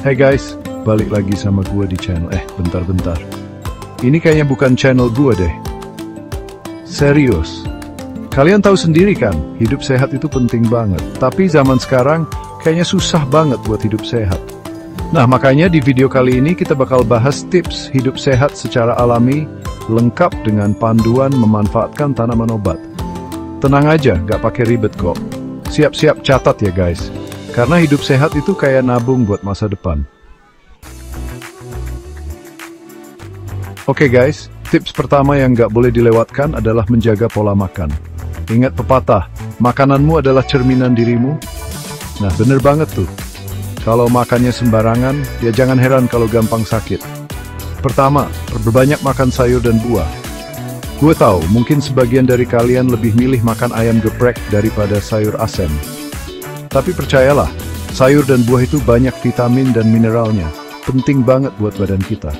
Hey guys, balik lagi sama gua di channel. Bentar. Ini kayaknya bukan channel gua deh. Serius. Kalian tahu sendiri kan, hidup sehat itu penting banget. Tapi zaman sekarang, kayaknya susah banget buat hidup sehat. Nah, makanya di video kali ini kita bakal bahas tips hidup sehat secara alami, lengkap dengan panduan memanfaatkan tanaman obat. Tenang aja, gak pakai ribet kok. Siap-siap catat ya guys. Karena hidup sehat itu kayak nabung buat masa depan. Oke guys, tips pertama yang gak boleh dilewatkan adalah menjaga pola makan. Ingat pepatah, makananmu adalah cerminan dirimu. Nah bener banget tuh. Kalau makannya sembarangan, ya jangan heran kalau gampang sakit. Pertama, perbanyak makan sayur dan buah. Gue tahu, mungkin sebagian dari kalian lebih milih makan ayam geprek daripada sayur asem. Tapi percayalah, sayur dan buah itu banyak vitamin dan mineralnya. Penting banget buat badan kita.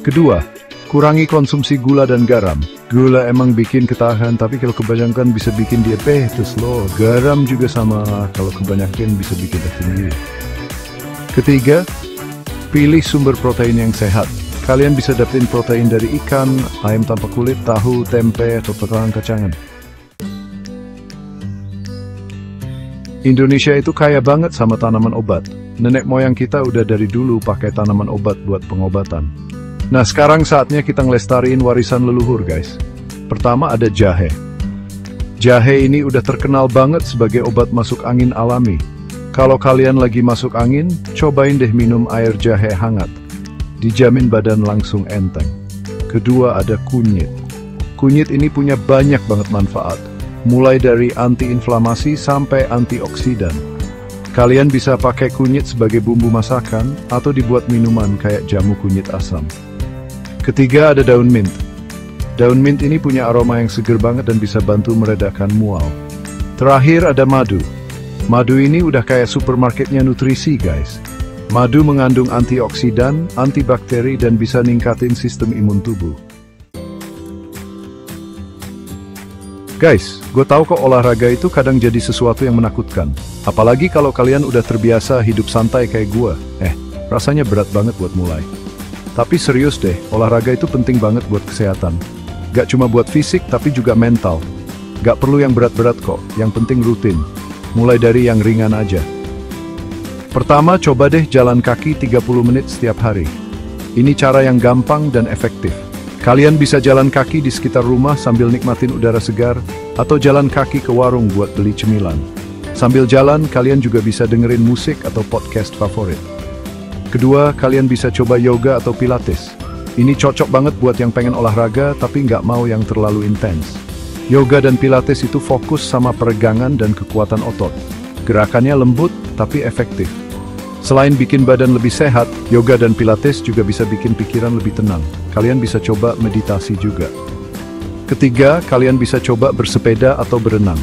Kedua, kurangi konsumsi gula dan garam. Gula emang bikin ketahan, tapi kalau kebanyakan bisa bikin diabetes loh. Garam juga sama, kalau kebanyakan bisa bikin darah tinggi. Ketiga, pilih sumber protein yang sehat. Kalian bisa dapetin protein dari ikan, ayam tanpa kulit, tahu, tempe, atau potongan kacangan. Indonesia itu kaya banget sama tanaman obat. Nenek moyang kita udah dari dulu pakai tanaman obat buat pengobatan. Nah sekarang saatnya kita ngelestariin warisan leluhur guys. Pertama ada jahe. Jahe ini udah terkenal banget sebagai obat masuk angin alami. Kalau kalian lagi masuk angin, cobain deh minum air jahe hangat. Dijamin badan langsung enteng. Kedua ada kunyit. Kunyit ini punya banyak banget manfaat. Mulai dari antiinflamasi sampai antioksidan. Kalian bisa pakai kunyit sebagai bumbu masakan atau dibuat minuman kayak jamu kunyit asam. Ketiga ada daun mint. Daun mint ini punya aroma yang seger banget dan bisa bantu meredakan mual. Terakhir ada madu. Madu ini udah kayak supermarketnya nutrisi guys. Madu mengandung antioksidan, antibakteri dan bisa ningkatin sistem imun tubuh. Guys, gue tahu kok olahraga itu kadang jadi sesuatu yang menakutkan. Apalagi kalau kalian udah terbiasa hidup santai kayak gue. Rasanya berat banget buat mulai. Tapi serius deh, olahraga itu penting banget buat kesehatan. Gak cuma buat fisik, tapi juga mental. Gak perlu yang berat-berat kok, yang penting rutin. Mulai dari yang ringan aja. Pertama, coba deh jalan kaki 30 menit setiap hari. Ini cara yang gampang dan efektif. Kalian bisa jalan kaki di sekitar rumah sambil nikmatin udara segar, atau jalan kaki ke warung buat beli cemilan. Sambil jalan, kalian juga bisa dengerin musik atau podcast favorit. Kedua, kalian bisa coba yoga atau pilates. Ini cocok banget buat yang pengen olahraga tapi nggak mau yang terlalu intens. Yoga dan pilates itu fokus sama peregangan dan kekuatan otot. Gerakannya lembut tapi efektif. Selain bikin badan lebih sehat, yoga dan pilates juga bisa bikin pikiran lebih tenang. Kalian bisa coba meditasi juga. Ketiga, kalian bisa coba bersepeda atau berenang.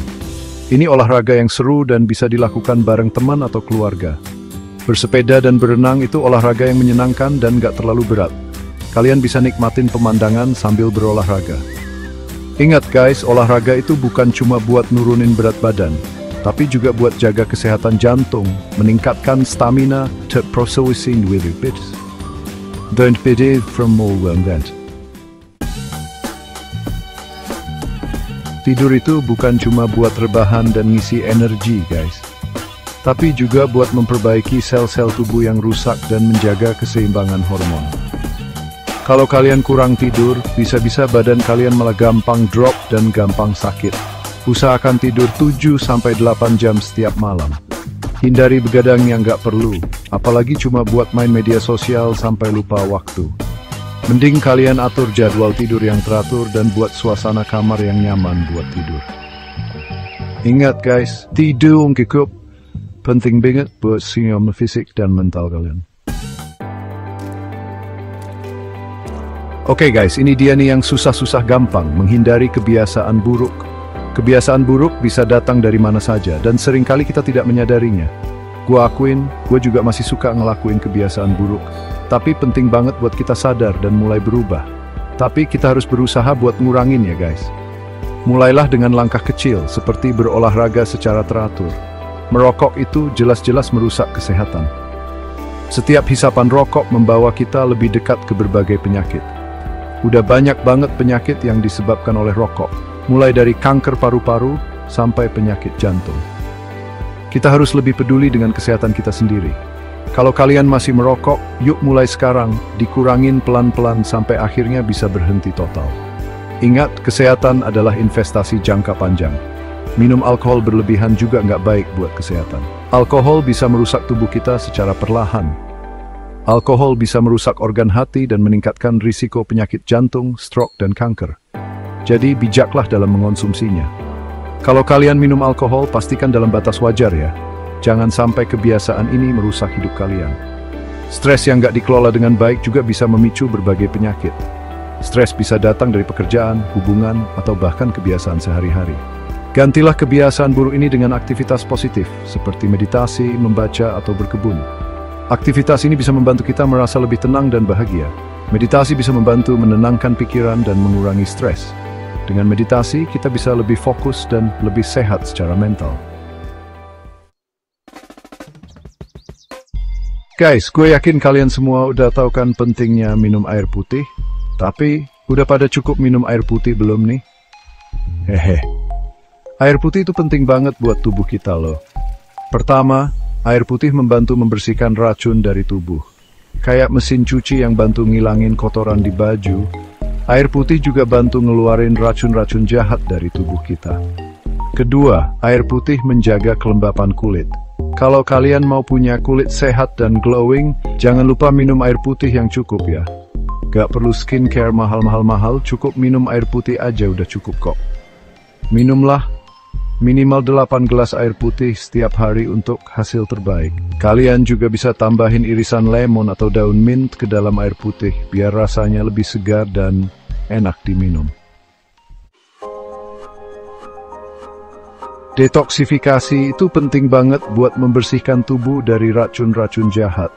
Ini olahraga yang seru dan bisa dilakukan bareng teman atau keluarga. Bersepeda dan berenang itu olahraga yang menyenangkan dan gak terlalu berat. Kalian bisa nikmatin pemandangan sambil berolahraga. Ingat guys, olahraga itu bukan cuma buat nurunin berat badan, tapi juga buat jaga kesehatan jantung, meningkatkan stamina, processing with it. Don't be from more than that. Tidur itu bukan cuma buat rebahan dan ngisi energi guys, tapi juga buat memperbaiki sel-sel tubuh yang rusak dan menjaga keseimbangan hormon. Kalau kalian kurang tidur, bisa-bisa badan kalian malah gampang drop dan gampang sakit. Usahakan tidur 7-8 jam setiap malam. Hindari begadang yang gak perlu, apalagi cuma buat main media sosial sampai lupa waktu. Mending kalian atur jadwal tidur yang teratur dan buat suasana kamar yang nyaman buat tidur. Ingat guys, tidur cukup penting banget buat sinyal fisik dan mental kalian. Oke guys, ini dia nih yang susah-susah gampang, menghindari kebiasaan buruk. Kebiasaan buruk bisa datang dari mana saja, dan seringkali kita tidak menyadarinya. Gua akuin, gue juga masih suka ngelakuin kebiasaan buruk. Tapi penting banget buat kita sadar dan mulai berubah. Tapi kita harus berusaha buat ngurangin ya guys. Mulailah dengan langkah kecil, seperti berolahraga secara teratur. Merokok itu jelas-jelas merusak kesehatan. Setiap hisapan rokok membawa kita lebih dekat ke berbagai penyakit. Udah banyak banget penyakit yang disebabkan oleh rokok, mulai dari kanker paru-paru sampai penyakit jantung. Kita harus lebih peduli dengan kesehatan kita sendiri. Kalau kalian masih merokok, yuk mulai sekarang, dikurangin pelan-pelan sampai akhirnya bisa berhenti total. Ingat, kesehatan adalah investasi jangka panjang. Minum alkohol berlebihan juga nggak baik buat kesehatan. Alkohol bisa merusak tubuh kita secara perlahan. Alkohol bisa merusak organ hati dan meningkatkan risiko penyakit jantung, stroke, dan kanker. Jadi bijaklah dalam mengonsumsinya. Kalau kalian minum alkohol, pastikan dalam batas wajar ya. Jangan sampai kebiasaan ini merusak hidup kalian. Stres yang nggak dikelola dengan baik juga bisa memicu berbagai penyakit. Stres bisa datang dari pekerjaan, hubungan, atau bahkan kebiasaan sehari-hari. Gantilah kebiasaan buruk ini dengan aktivitas positif, seperti meditasi, membaca, atau berkebun. Aktivitas ini bisa membantu kita merasa lebih tenang dan bahagia. Meditasi bisa membantu menenangkan pikiran dan mengurangi stres. Dengan meditasi, kita bisa lebih fokus dan lebih sehat secara mental. Guys, gue yakin kalian semua udah tahu kan pentingnya minum air putih. Tapi, udah pada cukup minum air putih belum nih? Hehe. Air putih itu penting banget buat tubuh kita loh. Pertama, air putih membantu membersihkan racun dari tubuh. Kayak mesin cuci yang bantu ngilangin kotoran di baju, air putih juga bantu ngeluarin racun-racun jahat dari tubuh kita. Kedua, air putih menjaga kelembapan kulit. Kalau kalian mau punya kulit sehat dan glowing, jangan lupa minum air putih yang cukup ya. Gak perlu skincare mahal-mahal, cukup minum air putih aja udah cukup kok. Minumlah minimal 8 gelas air putih setiap hari untuk hasil terbaik. Kalian juga bisa tambahin irisan lemon atau daun mint ke dalam air putih, biar rasanya lebih segar dan enak diminum. Detoksifikasi itu penting banget buat membersihkan tubuh dari racun-racun jahat.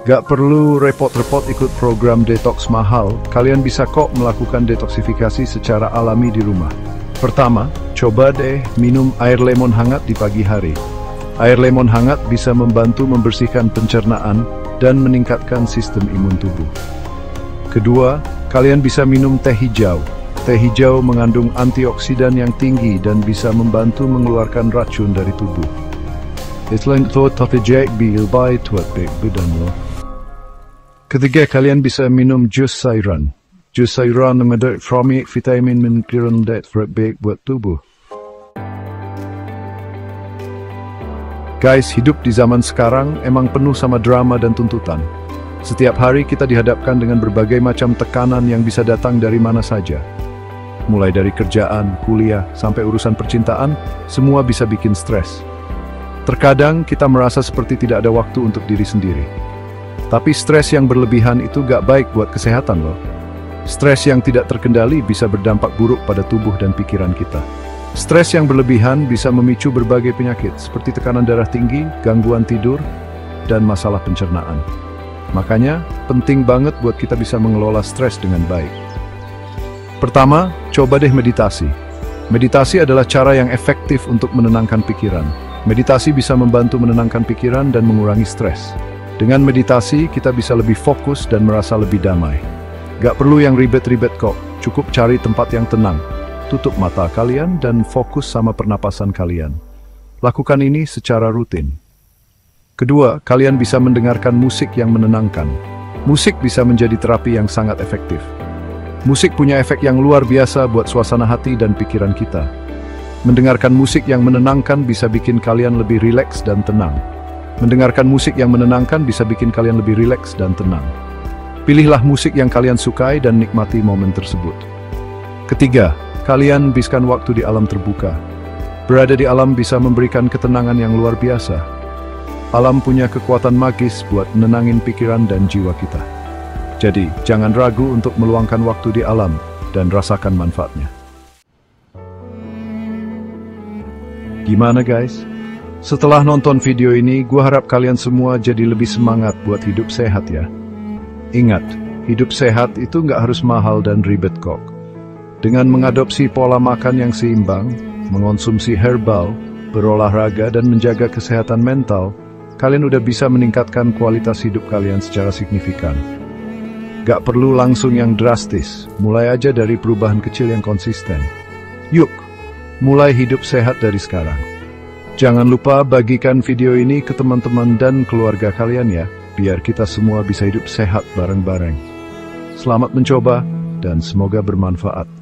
Gak perlu repot-repot ikut program detox mahal, kalian bisa kok melakukan detoksifikasi secara alami di rumah. Pertama, coba deh minum air lemon hangat di pagi hari. Air lemon hangat bisa membantu membersihkan pencernaan dan meningkatkan sistem imun tubuh. Kedua, kalian bisa minum teh hijau. Teh hijau mengandung antioksidan yang tinggi dan bisa membantu mengeluarkan racun dari tubuh. Ketiga, kalian bisa minum jus sayuran. Jus sayuran mengandung vitamin mineral dan baik buat tubuh. Guys, hidup di zaman sekarang emang penuh sama drama dan tuntutan. Setiap hari kita dihadapkan dengan berbagai macam tekanan yang bisa datang dari mana saja. Mulai dari kerjaan, kuliah, sampai urusan percintaan, semua bisa bikin stres. Terkadang kita merasa seperti tidak ada waktu untuk diri sendiri. Tapi stres yang berlebihan itu gak baik buat kesehatan loh. Stres yang tidak terkendali bisa berdampak buruk pada tubuh dan pikiran kita. Stres yang berlebihan bisa memicu berbagai penyakit seperti tekanan darah tinggi, gangguan tidur, dan masalah pencernaan. Makanya, penting banget buat kita bisa mengelola stres dengan baik. Pertama, coba deh meditasi. Meditasi adalah cara yang efektif untuk menenangkan pikiran. Meditasi bisa membantu menenangkan pikiran dan mengurangi stres. Dengan meditasi, kita bisa lebih fokus dan merasa lebih damai. Gak perlu yang ribet-ribet kok, cukup cari tempat yang tenang. Tutup mata kalian dan fokus sama pernapasan kalian. Lakukan ini secara rutin. Kedua, kalian bisa mendengarkan musik yang menenangkan. Musik bisa menjadi terapi yang sangat efektif. Musik punya efek yang luar biasa buat suasana hati dan pikiran kita. Mendengarkan musik yang menenangkan bisa bikin kalian lebih rileks dan tenang. Mendengarkan musik yang menenangkan bisa bikin kalian lebih rileks dan tenang. Pilihlah musik yang kalian sukai dan nikmati momen tersebut. Ketiga, kalian habiskan waktu di alam terbuka. Berada di alam bisa memberikan ketenangan yang luar biasa. Alam punya kekuatan magis buat menenangin pikiran dan jiwa kita. Jadi, jangan ragu untuk meluangkan waktu di alam dan rasakan manfaatnya. Gimana guys? Setelah nonton video ini, gue harap kalian semua jadi lebih semangat buat hidup sehat ya. Ingat, hidup sehat itu nggak harus mahal dan ribet kok. Dengan mengadopsi pola makan yang seimbang, mengonsumsi herbal, berolahraga dan menjaga kesehatan mental, kalian udah bisa meningkatkan kualitas hidup kalian secara signifikan. Gak perlu langsung yang drastis, mulai aja dari perubahan kecil yang konsisten. Yuk, mulai hidup sehat dari sekarang. Jangan lupa bagikan video ini ke teman-teman dan keluarga kalian ya, biar kita semua bisa hidup sehat bareng-bareng. Selamat mencoba, dan semoga bermanfaat.